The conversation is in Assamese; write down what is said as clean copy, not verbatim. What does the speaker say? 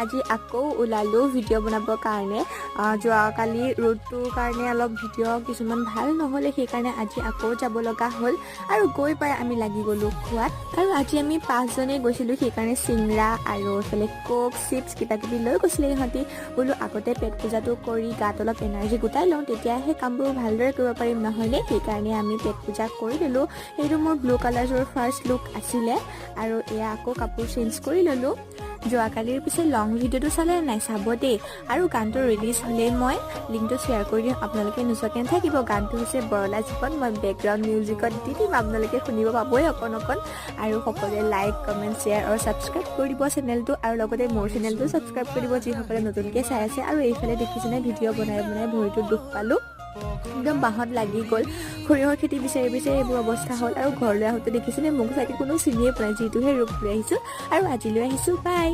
আজি আকৌ ওলালো ভিডিঅ' বনাবৰ কাৰণে যোৱাকালি ৰ'দটোৰ কাৰণে অলপ ভিডিঅ' কিছুমান ভাল নহ'লে সেইকাৰণে আজি আকৌ যাব লগা হ'ল আৰু গৈ পাই আমি লাগি গ'লোঁ খোৱাত আৰু আজি আমি 5জনে গৈছিলোঁ সেইকাৰণে চিংৰা আৰু এইফালে কোক চিপছ কিবাকিবি লৈ গৈছিলে ইহঁতি বোলো আগতে পেট পূজাটো কৰি গাত অলপ এনাৰ্জি গোটাই লওঁ তেতিয়াহে কামবোৰ ভালদৰে কৰিব পাৰিম নহয়নে সেইকাৰণে আমি পেট পূজা কৰি দিলোঁ এইটো মোৰ ব্লু কালাৰযোৰ ফাৰ্ষ্ট লুক আছিলে আৰু এয়া আকৌ কাপোৰ চেঞ্জ কৰি ল'লোঁ যোৱাকালিৰ পিছে লং ভিডিঅ'টো চালে নাই চাব দেই আৰু গানটো ৰিলিজ হ'লে মই লিংকটো শ্বেয়াৰ কৰি দিম আপোনালোকে নোচোৱাকৈ নাথাকিব গানটো হৈছে বৰলা জীৱন মই বেকগ্ৰাউণ্ড মিউজিকত দি দিম আপোনালোকে শুনিব পাবই অকণ আৰু সকলোৱে লাইক কমেণ্ট শ্বেয়াৰ আৰু ছাবস্ক্ৰাইব কৰি দিব চেনেলটো আৰু লগতে মোৰ চেনেলটো ছাবস্ক্ৰাইব কৰি দিব যিসকলে নতুনকৈ চাই আছে আৰু এইফালে দেখিছেনে ভিডিঅ' বনাই ভৰিটো দুখ পালোঁ একদম বাঁহত লাগি গ'ল সৰিয়হৰ খেতি বিচাৰি এইবোৰ অৱস্থা হ'ল আৰু ঘৰলৈ আহোঁতে দেখিছেনে মোক চাগে কোনো চিনিয়ে পোৱা নাই যিটোহে ৰূপ লৈ আহিছোঁ আৰু আজিলৈ আহিছোঁ বাই